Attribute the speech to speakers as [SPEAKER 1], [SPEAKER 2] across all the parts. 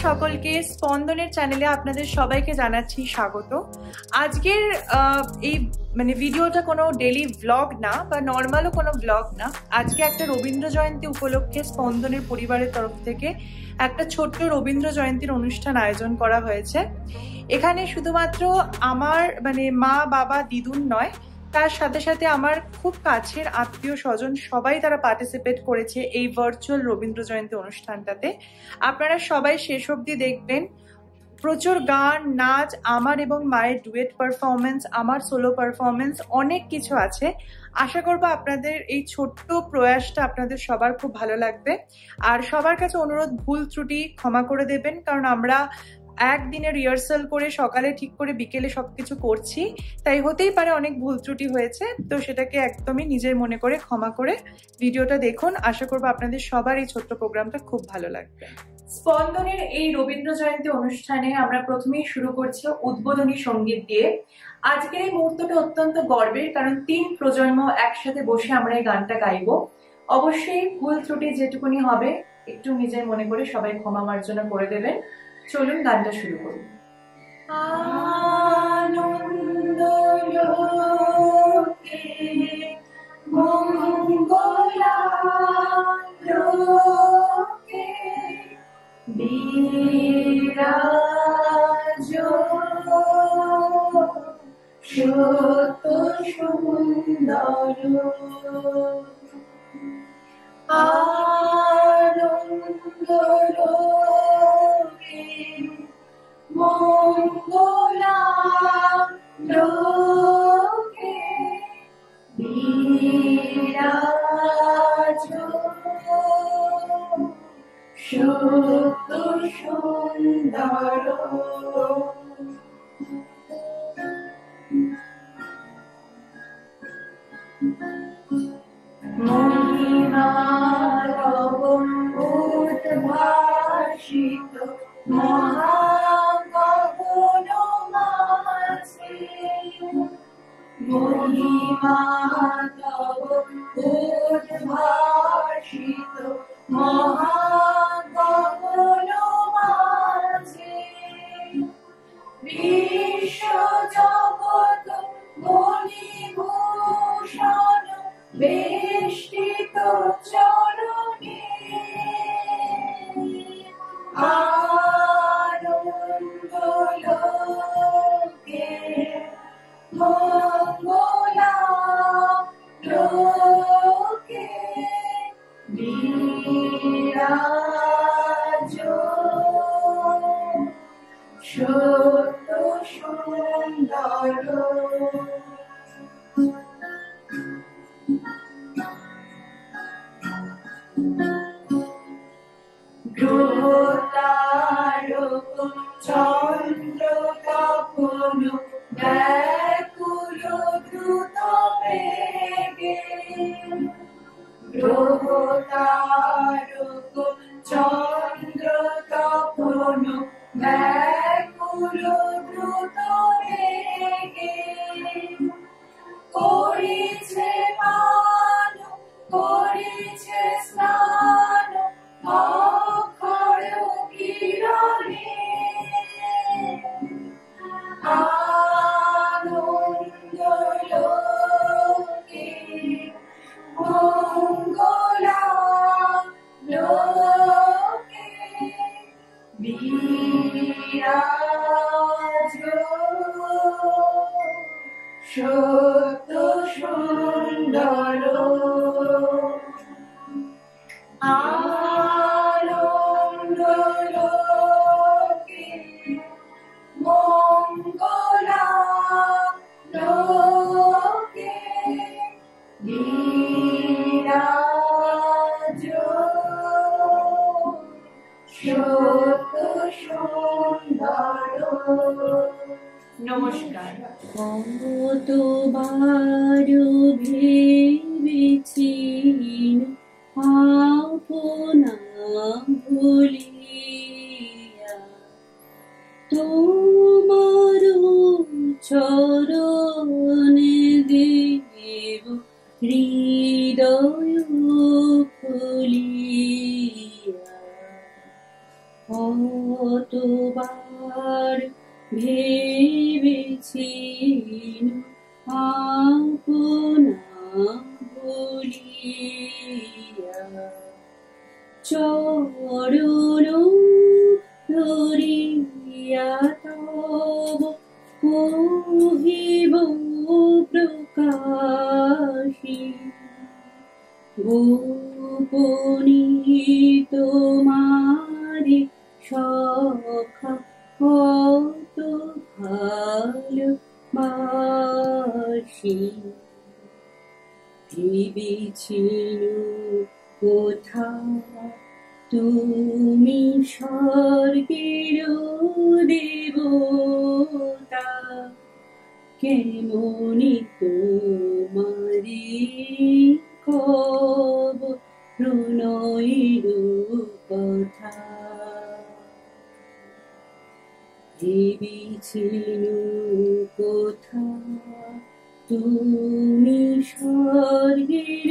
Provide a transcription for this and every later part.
[SPEAKER 1] সকলকে স্পন্দনের চ্যানেলে আপনাদের সবাইকে জানাচ্ছি স্বাগত। আজকের এই ভিডিওটা কোনো ডেইলি ব্লগ না বা নর্মালও কোনো ব্লগ না। আজকে একটা রবীন্দ্র জয়ন্তী উপলক্ষে স্পন্দনের পরিবারের তরফ থেকে একটা ছোট্ট রবীন্দ্র জয়ন্তীর অনুষ্ঠান আয়োজন করা হয়েছে। এখানে শুধুমাত্র আমার মা বাবা দিদুন নয়, তার সাথে সাথে আমার খুব কাছের আত্মীয় স্বজন সবাই তারা পার্টিসিপেট করেছে এই ভার্চুয়াল রবীন্দ্র জয়ন্তী অনুষ্ঠানটাতে। আপনারা সবাই শেষ অবধি দেখবেন। প্রচুর গান, নাচ, আমার এবং মায়ের ডুয়েট পারফরমেন্স, আমার সোলো পারফরমেন্স, অনেক কিছু আছে। আশা করব আপনাদের এই ছোট্ট প্রয়াসটা আপনাদের সবার খুব ভালো লাগবে। আর সবার কাছে অনুরোধ, ভুল ত্রুটি ক্ষমা করে দেবেন, কারণ আমরা একদিনে রিহার্সাল করে সকালে ঠিক করে বিকেলে সবকিছু করছি, তাই হতেই পারে অনেক ভুল ত্রুটি হয়েছে। তো সেটাকে একদমই নিজের মনে করে ক্ষমা করে ভিডিওটা দেখুন। আশা করবো আপনাদের সবার এই ছোট্ট প্রোগ্রামটা খুব ভালো লাগবে। স্পন্দনের এই রবীন্দ্র জয়ন্তী অনুষ্ঠানে আমরা প্রথমেই শুরু করছি উদ্বোধনী সঙ্গীত দিয়ে। আজকের এই মুহূর্তটা অত্যন্ত গর্বের, কারণ 3 প্রজন্ম একসাথে বসে আমরা এই গানটা গাইবো। অবশ্যই ভুল ত্রুটি যেটুকুনি হবে একটু নিজের মনে করে সবাই ক্ষমা মার্জনা করে দেবেন। চলুন গানটা শুরু করুন। আনন্দ লোকে মঙ্গলা লোকে বিরাজ সত্য সুন্দর আনন্দ লোকে মঙ্গলা লোকে বিরাজ সত্য সুন্দর মহিমার উদ্ভাসিত মহাগগন মাঝে মহিমা তব উদ্ভাসিত মহাগগন মাঝে বিশ্ব জগৎ মণিভূষণ বেষ্টিত চরণে আনন্দ লোকে মঙ্গলা লোকে বিরাজ সত্য সুন্দর গ্রহতারক চন্দ্র তপন ব্যাকুল দ্রুত বেগে গ্রহতারক চন্দ্র তপন ব্যাকুল দ্রুত বেগে করিছে মান করিছে স্নান অক্ষয় কিরণে আনন্দ লোকে মঙ্গলা লোকে বিরাজ সত্য সুন্দর আনন্দ লোকে মঙ্গলা লোকে বিরাজ সত্য সুন্দর। নমস্কার।
[SPEAKER 2] কতবার ভেবেছি আপনা ভুলিয়া তোমার চরণে দেব হৃদয় খুলিয়া কতবার ভেবেছি আপনা ভুলিয়া চরণ ধরিয়া তব কহিব প্রকাশী গোপনী তোমারি সখা কত ভালোবাসি ভেবেছিল কোথা তুমি স্বর্গের দেবতা কেমনি তোমারি কব প্রণয়ের কথা ভেবেছিল কোথা তুমি স্বর্গের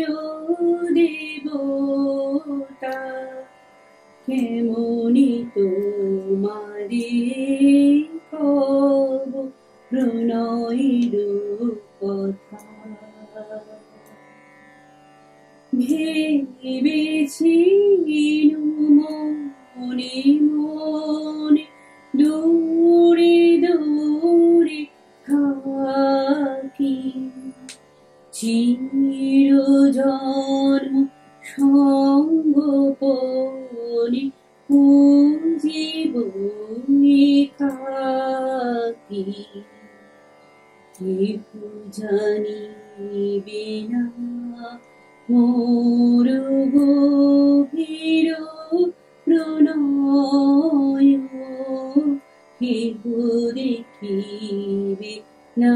[SPEAKER 2] দেবতা কেমনি তোমারি কব প্রণয়ের কথা ভেবেছিল মনে মনে দূরে দূরে থাকি চিরজন্ম সঙ্গোপনে পুজিব একাকী কেহ জানিবে না মোর গভীর প্রণয় কেহ দেখিবে না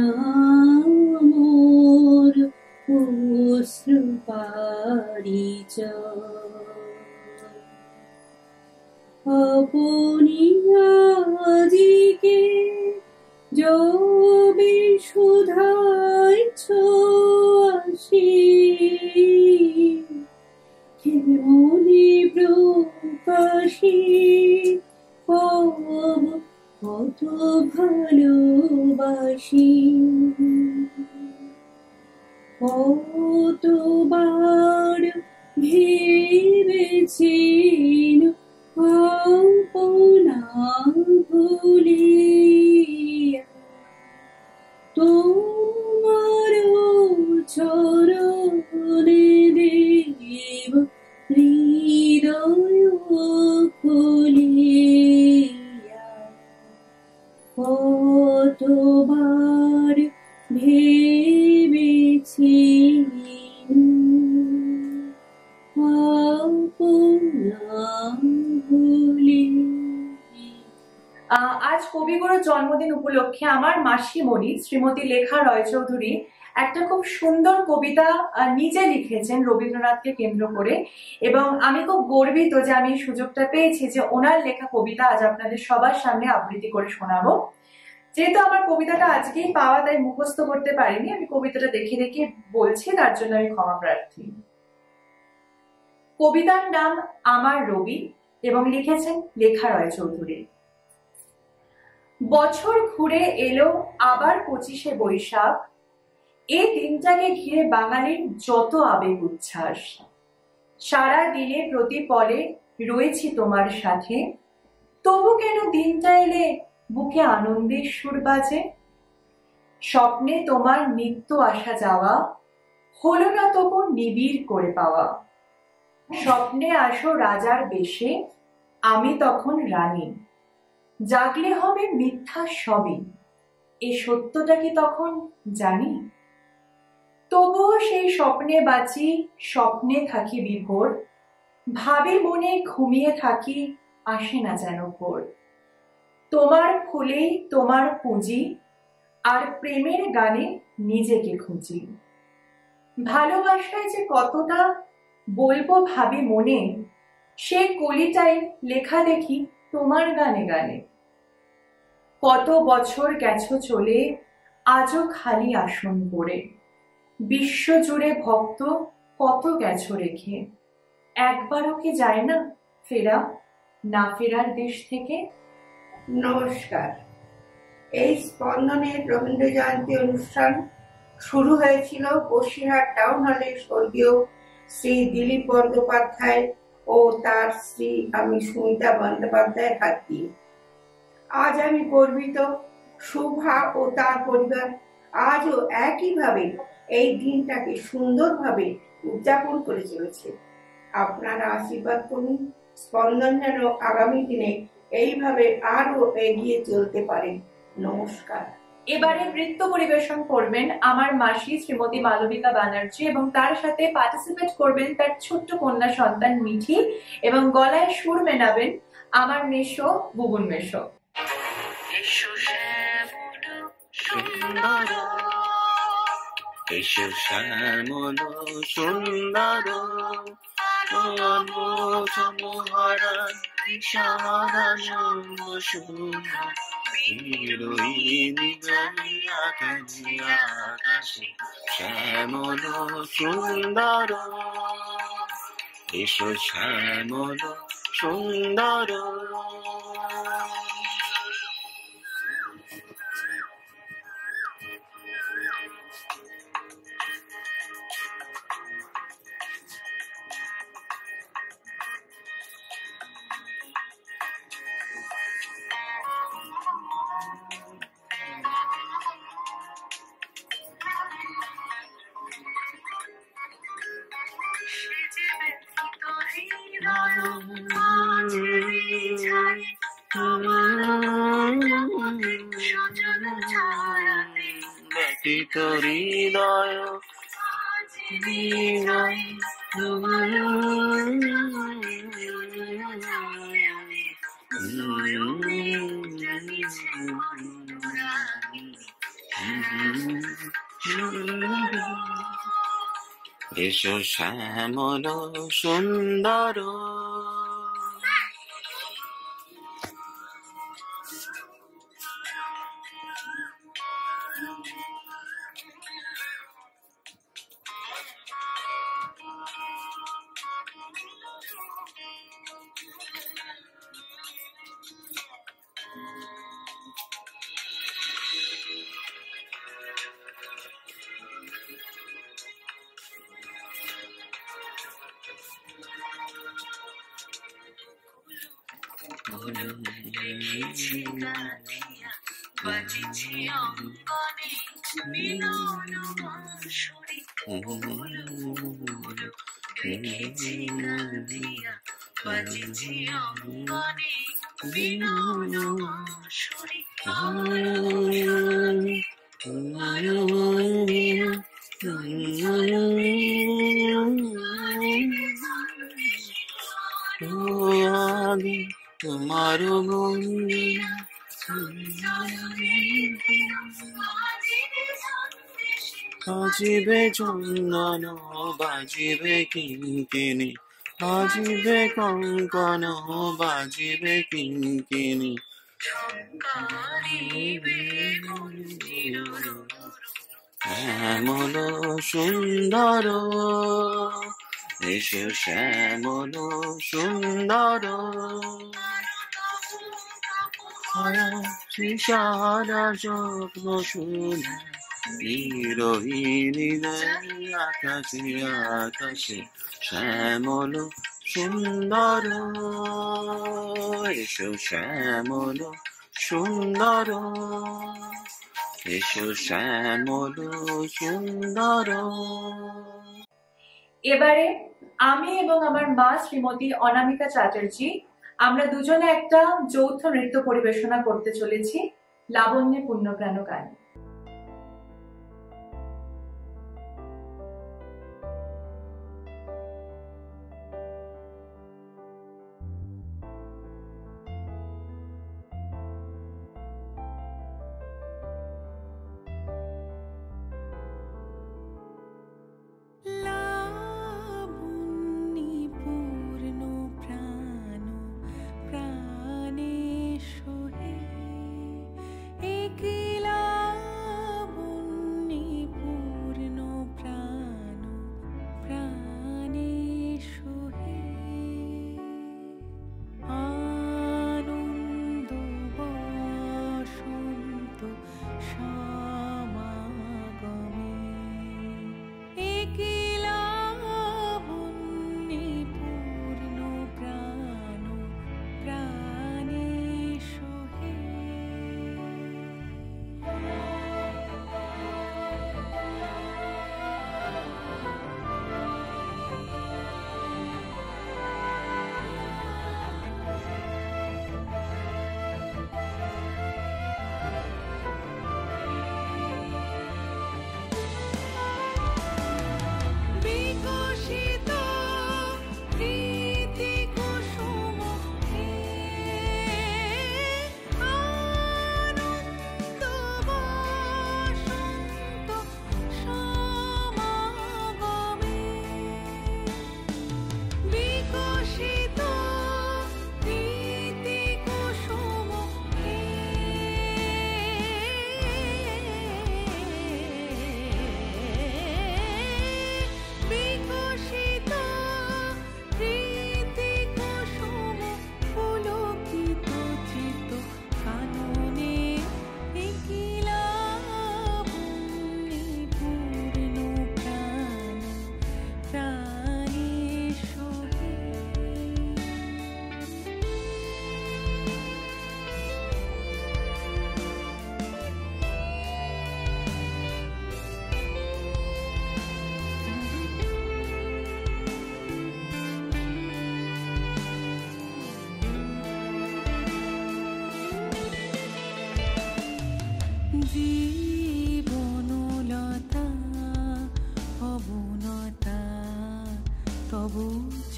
[SPEAKER 2] মোর অশ্রু পরিচয় আপনি আজিকে যবে শুধাইছ আসি কেমনি প্রকাশী কব কত ভালোবাসি কতবার ভেবেছি আপনা ভুলিয়া তোমার চরণে দেব হৃদয় খুলিয়া কতবার ভেবেছি
[SPEAKER 1] আজ কবিগুরুর জন্মদিন উপলক্ষে আমার মাসিমণি শ্রীমতী লেখা রয়চৌধুরী একটা খুব সুন্দর কবিতা নিজে লিখেছেন রবীন্দ্রনাথকে কেন্দ্র করে, এবং আমি খুব গর্বিত যে আমি এই সুযোগটা পেয়েছি যে ওনার লেখা কবিতা আজ আপনাদের সবার সামনে আবৃত্তি করে শোনাবো। যেহেতু আমার কবিতাটা আজকেই পাওয়া তাই মুখস্থ করতে পারিনি, আমি কবিতাটা দেখে দেখে বলছি, তার জন্য আমি ক্ষমা প্রার্থী। কবিতার নাম আমার রবি এবং লিখেছেন লেখা রয়চৌধুরী। বছর ঘুরে এলো আবার 25শে বৈশাখ, এই দিনটাকে ঘিরে বাঙালির যত আবেগ উচ্ছ্বাস। সারা দিনে প্রতি পলে রয়েছি তোমার সাথে, তবু কেন দিনটা এলে বুকে আনন্দের সুর বাজে। স্বপ্নে তোমার নিত্য আসা যাওয়া হলো না তবু নিবিড় করে পাওয়া। স্বপ্নে আসো রাজার বেশে, আমি তখন রানী। জাগলে হবে মিথ্যা সবই, এ সত্যটা কি তখন জানি। তবুও সেই স্বপ্নে বাঁচি, স্বপ্নে থাকি বিভোর, ভাবি মনে ঘুমিয়ে থাকি, আসে না যেন ভোর। তোমার ফুলেই তোমার পুঁজি, আর প্রেমের গানে নিজেকে খুঁজি। ভালোবাসায় যে কতটা বলবো ভাবি মনে, সে কলিটাই লেখা দেখি তোমার গানে গানে। কত বছর গেছো চলে, আজও খালি আসন পড়ে। বিশ্ব জুড়ে ভক্ত কত গেছো রেখে, একবারও কি যায় না ফেরা না ফেরার দেশ থেকে।
[SPEAKER 3] নমস্কার। এই স্পন্দনের রবীন্দ্র জয়ন্তী অনুষ্ঠান শুরু হয়েছিল বসিরহাট টাউন হলে স্বর্গীয় শ্রী দিলীপ বন্দ্যোপাধ্যায় ও তার স্ত্রী আমি সুমিতা বন্দ্যোপাধ্যায়ের হাত দিয়ে। আজ আমি গর্বিত শুভা ও তার পরিবার আজও একইভাবে এই দিনটাকে সুন্দরভাবে উদযাপন করে চলেছে। আপনারা আশীর্বাদ করুন স্পন্দন যেন আগামী দিনে এইভাবে আরো এগিয়ে চলতে পারে। নমস্কার।
[SPEAKER 1] এবারে নৃত্য পরিবেশন করবেন আমার মাসি শ্রীমতী মালবিকা ব্যানার্জি এবং তার সাথে পার্টিসিপেট করবেন তার ছোট্ট কন্যা সন্তান মিঠি এবং গলায় সুর মেনাবেন আমার মেশো বুবুন মেশো।
[SPEAKER 4] এসো শ্যামল সুন্দর, এসো শ্যামল সুন্দর, মহারা দিশাহারা সুন্দর, হিরোইনি জানিয়া কাজিয়া আকাশে শ্যামল সুন্দর, এসো শ্যামল সুন্দর। ব্যতীত হৃদয় এসো শ্যামল সুন্দর। তোমার বন্দি বাজিবে চন্দন, বাজিবে কিঙ্কিনি, বাজিবে কঙ্কন, বাজিবে কিঙ্কিনি, শ্যামল সুন্দর, এসো শ্যামল সুন্দর, সারা স্বপ্ন শুনে হিরোইনি আকাশে আকাশে শ্যামল সুন্দর, এসো শ্যামল সুন্দর, এসো শ্যামল সুন্দর।
[SPEAKER 1] এবারে আমি এবং আমার মা শ্রীমতী অনামিকা চ্যাটার্জি আমরা দুজনে একটা যৌথ নৃত্য পরিবেশনা করতে চলেছি লাবণ্যে পুণ্যপ্রাণ গান।
[SPEAKER 5] একলা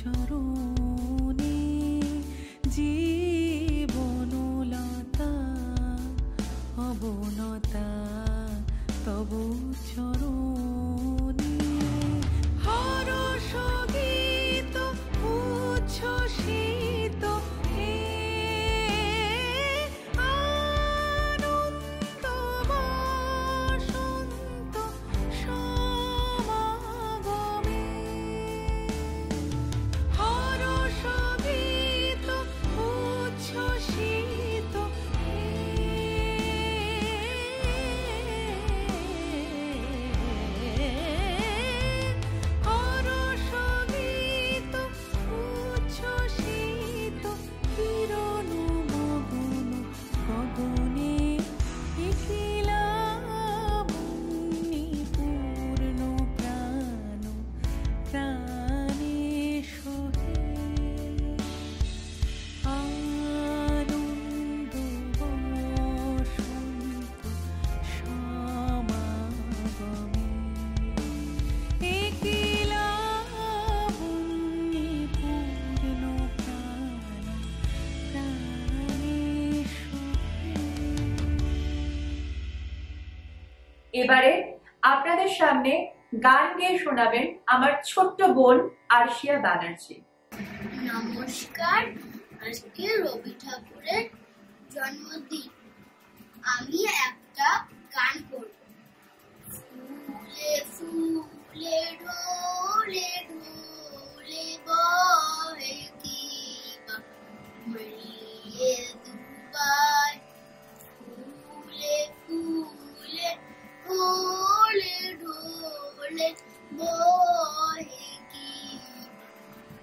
[SPEAKER 5] চরণে জীবনলতা অবনতা তব চরণে হরষ গীত উচ্ছ্বসিত হে আনন্দ বসন্ত সমাগমে হরষ গীত উচ্ছ্বসিত হে হরষ গীত উচ্ছ্বসিত কিরণ মগন গগনে একিলা মুন্নি পূর্ণ প্রাণ প্রাণে সোহে আনন্দ বসন্ত সমাগমে একিলা মুন্নি পূর্ণ প্রাণ প্রাণে সোহে।
[SPEAKER 1] এবারে আপনাদের সামনে গান গেয়ে শোনাবেন আমার ছোট্ট বোন আরশিয়া ব্যানার্জি।
[SPEAKER 6] নমস্কার, আজকে রবি ঠাকুরের জন্মদিন। আমি একটা গান করব। ফুলে ফুলে ঢোলে ঢোলে বহে কিবা মরিয়ে দুবাই। ফুলে ফুলে ঢোলে ঢোলে বহে কিবা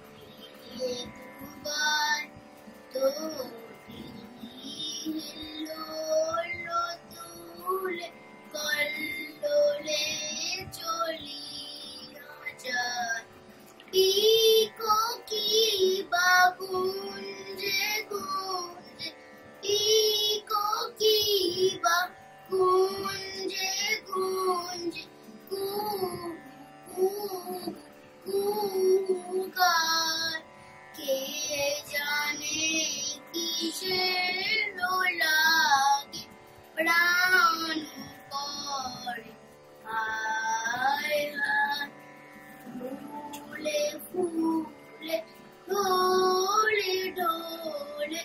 [SPEAKER 6] মরিয়ে দুবাই। তো হিল্লোল তুলে কল্লোলে চলিয়া যায়। ইকো কিবা গুঞ্জে গুঞ্জে, ইকো কিবা গুঞ্জে গুঞ্জে, কু কু কু গায়। কে জানে কিসের লাগে প্রাণ করে হায় হায়। ফুলে ফুলে ঢোলে ঢোলে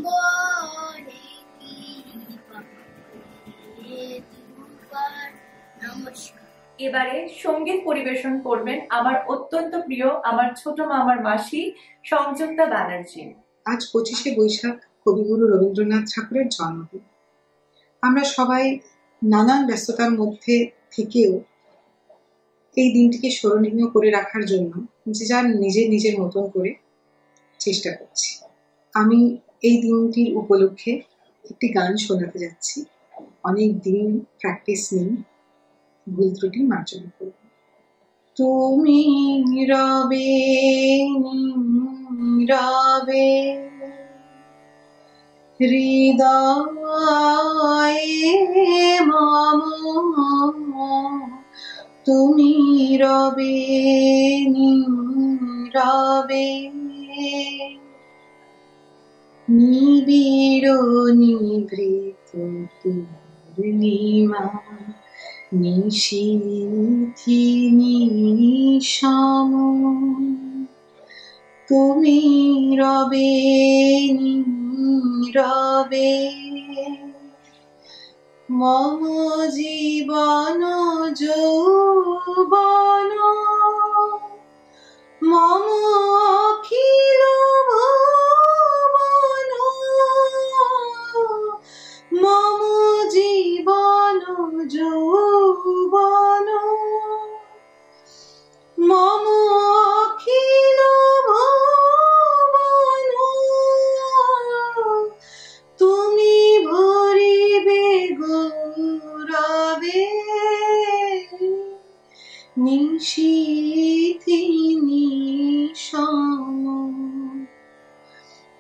[SPEAKER 6] বহে কিবা মরিয়ে দুবাই। নমস্কার।
[SPEAKER 1] এবারে সঙ্গীত পরিবেশন করবেন আমার অত্যন্ত প্রিয় আমার ছোট মামার মাসি সংযুক্তা ব্যানার্জি।
[SPEAKER 7] আজ 25শে বৈশাখ কবিগুরু রবীন্দ্রনাথ ঠাকুরের জন্মদিন। আমরা সবাই নানান ব্যস্ততার মধ্যে থেকেও এই দিনটিকে স্মরণীয় করে রাখার জন্য যে যার নিজের মতন করে চেষ্টা করছি। আমি এই দিনটির উপলক্ষে একটি গান শোনাতে যাচ্ছি। অনেক দিন প্র্যাকটিস নেই, ভুল ত্রুটি মার্জনা করব। তুমি রবে নীরবে হৃদয়ে মম, তুমি রবে নীরবে নিবিড় নিভৃত পূর্ণিমা নিশীথি নিশাম, তুমি রবে নীরবে মম জীবন যৌবন মম অখিল ভুবন, মম জীবন যৌবন মম অখিল ভুবন, তুমি ভরিবে গৌরবে নিশীথি নিশাম,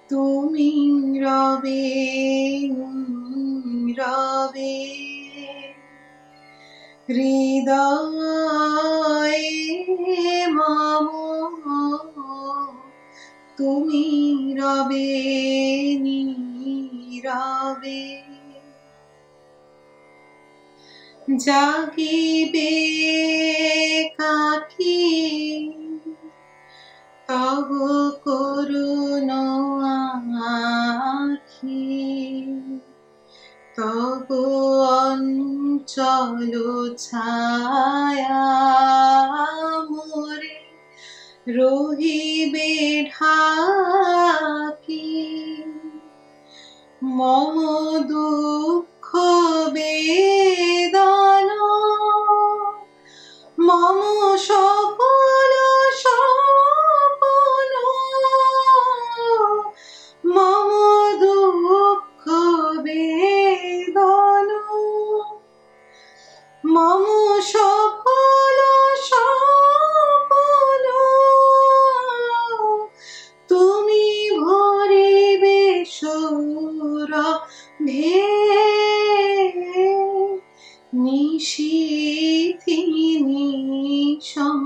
[SPEAKER 7] তুমি রবে রবে হৃদয়ে মম, তুমি রবে নীরবে, জাগিবে কাকি তব করুণ আখি, তব অঞ্চল ছায়া মোরে রহিবে ঢাকি। মম দুঃখ বেদনা মম সকল সপন, মম দুঃখ বেদনা মম সকল সপন, তুমি ভরিবে সৌরভে নিশীথি নিশম,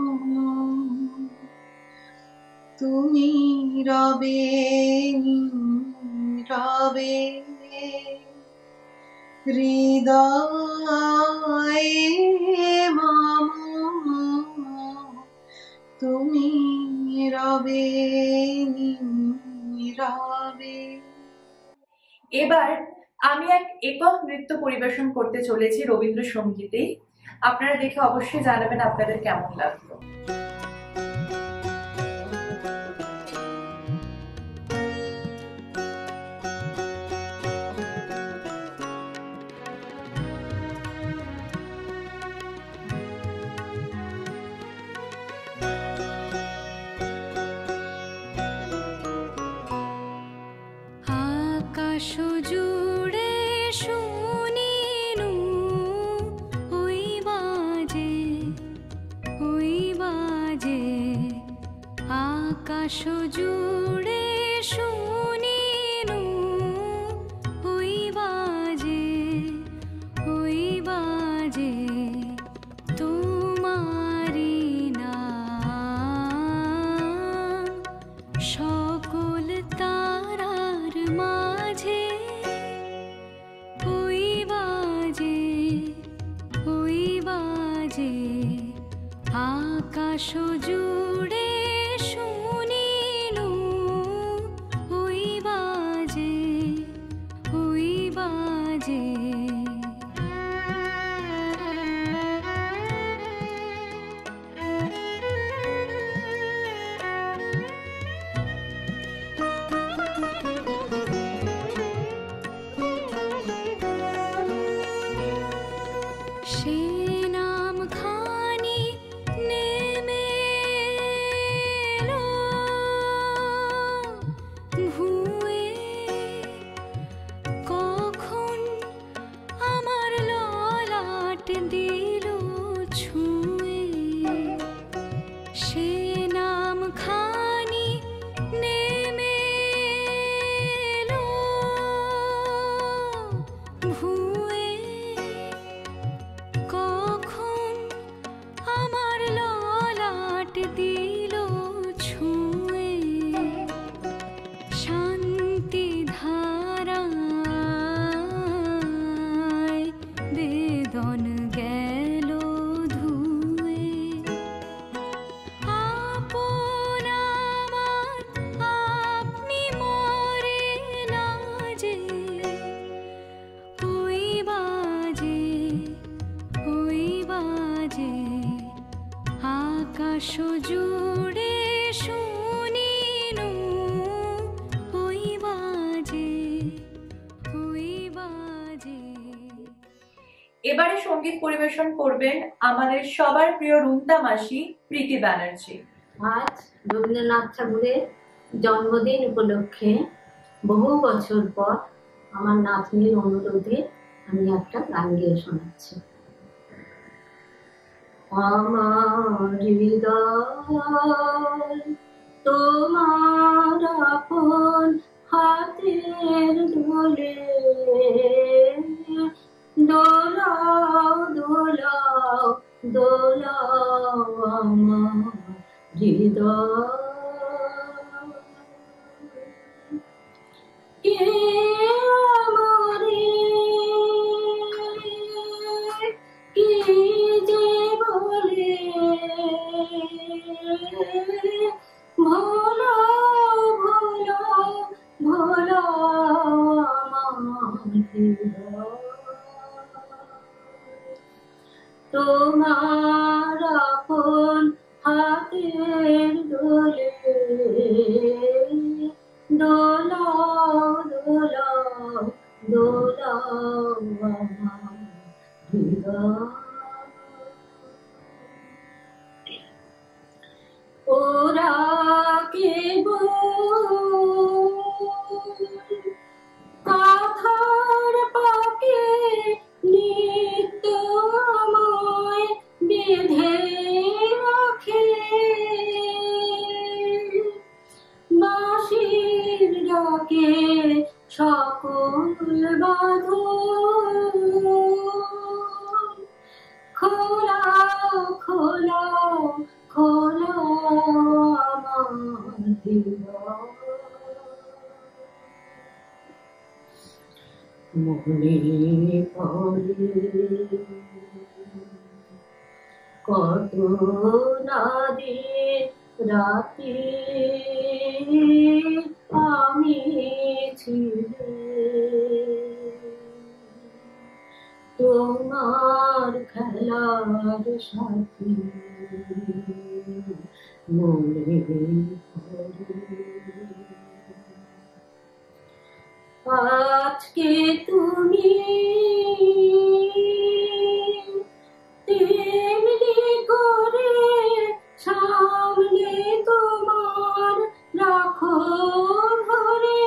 [SPEAKER 7] তুমি রবে নীরবে, হৃদয়ে মম তুমি রবে নীরবে।
[SPEAKER 1] এবার আমি এক একক নৃত্য পরিবেশন করতে চলেছি রবীন্দ্রসঙ্গীতে। আপনারা দেখে অবশ্যই জানাবেন আপনাদের কেমন লাগলো।
[SPEAKER 5] আকাশ জুড়ে শুনিনু ওই বাজে আকাশ জুড়ে শুনিনু ওই বাজে তোমারি নাম সকল তারার মাঝে, ওই বাজে আকাশ জুড়ে শুনিনু ওই বাজে সে নাম খানি নেমে এলো ভুঁয়ে, কখন আমার ললাট দিল ছুঁয়ে। সে নাম খানি নেমে এলো ভুঁয়ে, কখন আমার ললাট দিল ছুঁয়ে। শান্তি ধারায় বেদন গেল ধুয়ে, আপন আমার আপনি মরে না যে, ওই বাজে আকাশ জুড়ে শুনিনু ওই বাজে।
[SPEAKER 1] এবারে সঙ্গীত পরিবেশন করবেন আমাদের সবার প্রিয় রুন্তা মাসি প্রীতি ব্যানার্জি।
[SPEAKER 2] আজ রবীন্দ্রনাথ ঠাকুরের জন্মদিন উপলক্ষে বহু বছর পর আমার নাতনির অনুরোধে আমি একটা গান গেয়ে শোনাচ্ছি। আমার হৃদয় তোমার আপন হাতের দোলে দোলাও দোলাও দোলাও আমার হৃদয়। তোমার আপন হাতের দোলে দোলাও দোলাও দোলাও আমার হৃদয়। ওরা কেবল কথার পাকে নিত্য আমায় বেঁধে রাখে, বাঁশির ডাকে সকল বাঁধন খোলাও খোলাও খোলাও আমার হৃদয়। মনে পড়ে কত রাতে রাতে আমি ছিলে তোমার খেলার সাথী। মনে পড়ে আজকে তুমি তেমনি করে সামনে তোমার রাখো ঘরে,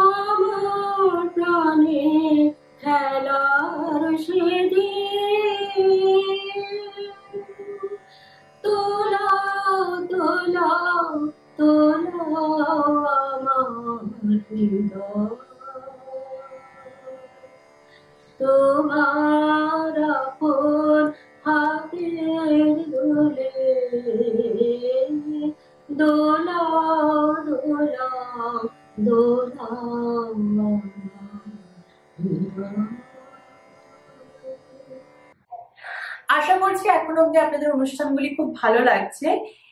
[SPEAKER 2] আমার প্রাণে খেলার সেদিন তোলাও তোলাও তোলাও আমার হৃদয়। তোমার আপন হাতের দোলে দোলাও দোলাও দোলাও আমার হৃদয়।
[SPEAKER 1] আশা করছি এখন অব্দি আপনাদের অনুষ্ঠানগুলি খুব ভালো লাগছে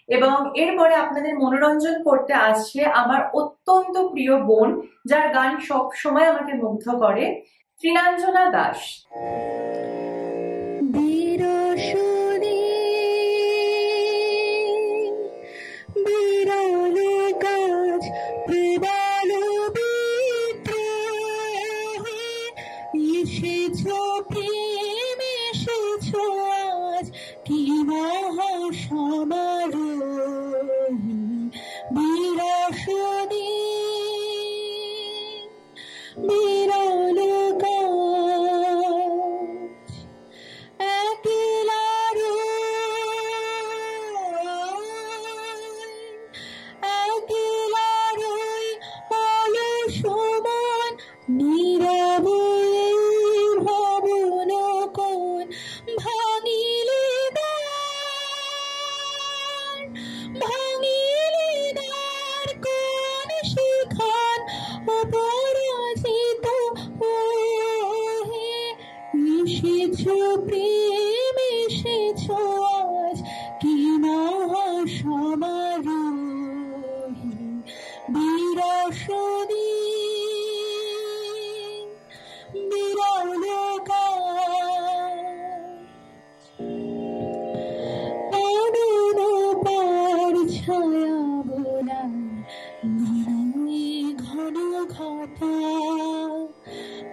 [SPEAKER 1] এবং এরপরে আপনাদের মনোরঞ্জন করতে আসছে আমার অত্যন্ত প্রিয় বোন, যার গান সব সময় আমাকে মুগ্ধ করে, ত্রিনাঞ্জনা দাস।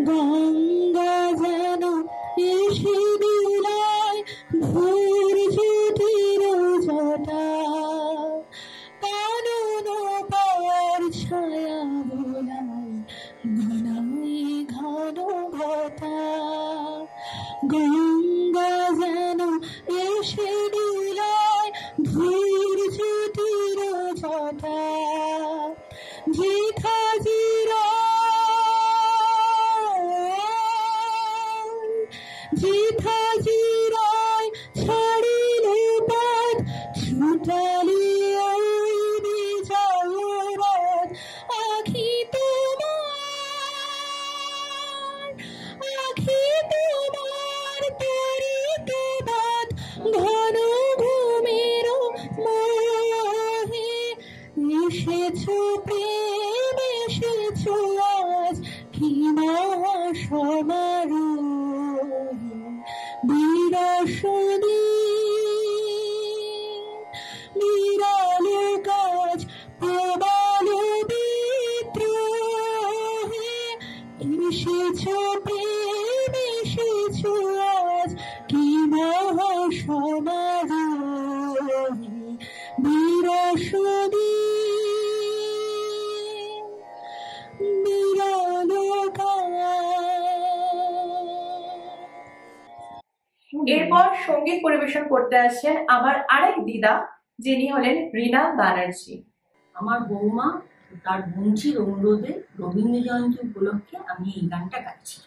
[SPEAKER 8] গঙ্গা যেন এসে দিলায় ভোর জুটির জটা, কানন পার ছায়া বোলায় ঘনাই ঘন ঘটা। গঙ্গা যেন এসে দিলায় ভোর জুটির জটা, জিঠা জিরা জিঠা জিরায় ছাড়িলে পথ ছুটালি ওই বিজয় রথ। আখি তোমার তরিত বাত ঘন ঘুমের মোহে এসেছ প্রেম এসেছ আজ কি মহা সমারোহ। এসেছো প্রেম এসেছো আজ কি মহাসমাজ বিরসদি
[SPEAKER 1] এরপর সঙ্গীত পরিবেশন করতে আসছেন আমার আরেক দিদা, যিনি হলেন রীনা ব্যানার্জি।
[SPEAKER 9] আমার বৌমা তার বংশীর অনুরোধে রবীন্দ্র জয়ন্তী উপলক্ষে আমি এই গানটা গাইছি।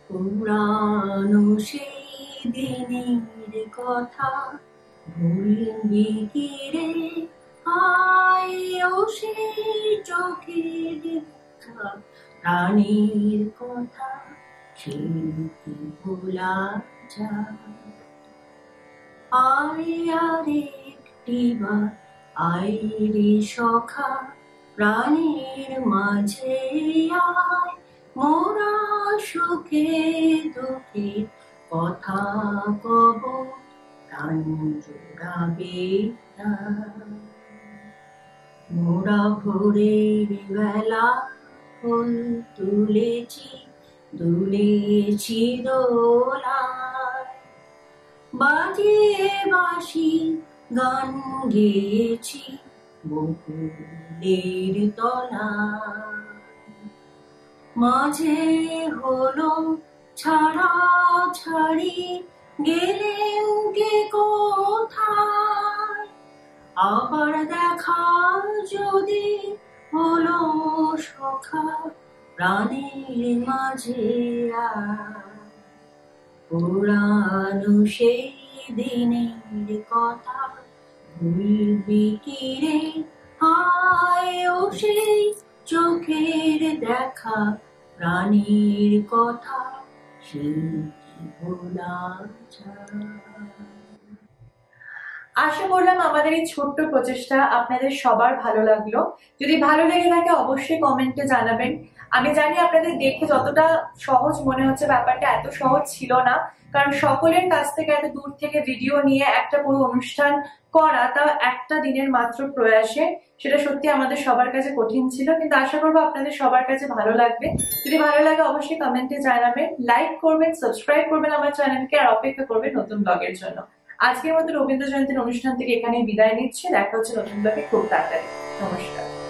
[SPEAKER 9] পুরানো সেই দিনের কথা ভুলবি কি রে, আয় ও সেই চোখের দেখা প্রাণীর কথা সে কি ভোলা যায়। আয় আর একটিবার আয় রে সখা প্রাণীর মাঝে আয়, মোরা সুখে দুঃখে কথা কব প্রাণ জোড়াবে না। মোরা ভোরের বেলা ফুল তুলেছি দুলেছি দোলায়, বাজিয়ে বাঁশি গান গেয়েছি বকুলের তলায়। মাঝে হলো ছাড়া ছাড়ি গেলেন কে কোথায়, আবার দেখা যদি হলো সখা প্রাণীর মাঝে আয়। পুরানো সেই দিনের কথা ভুলবি কি রে, হায় ও সেই চোখের দেখা প্রাণীর কথা সে কি ভোলা যায়।
[SPEAKER 1] আশা করলাম আমাদের এই ছোট্ট প্রচেষ্টা আপনাদের সবার ভালো লাগলো। যদি ভালো লেগে থাকে অবশ্যই কমেন্টে জানাবেন। আমি জানি আপনাদের দেখে যতটা সহজ মনে হচ্ছে ব্যাপারটা এত সহজ ছিল না, কারণ সকলের কাছ থেকে এত দূর থেকে ভিডিও নিয়ে একটা পুরো অনুষ্ঠান করা, তাও একটা দিনের মাত্র প্রয়াসে, সেটা সত্যি আমাদের সবার কাছে কঠিন ছিল। কিন্তু আশা করবো আপনাদের সবার কাছে ভালো লাগবে। যদি ভালো লাগে অবশ্যই কমেন্টে জানাবেন, লাইক করবেন, সাবস্ক্রাইব করবেন আমার চ্যানেলকে, আর অপেক্ষা করবেন নতুন ব্লগের জন্য। আজকের মতো রবীন্দ্র জয়ন্তীর অনুষ্ঠান থেকে এখানে বিদায় নিচ্ছে। দেখা হচ্ছে নতুন ব্লগে খুব তাড়াতাড়ি। নমস্কার।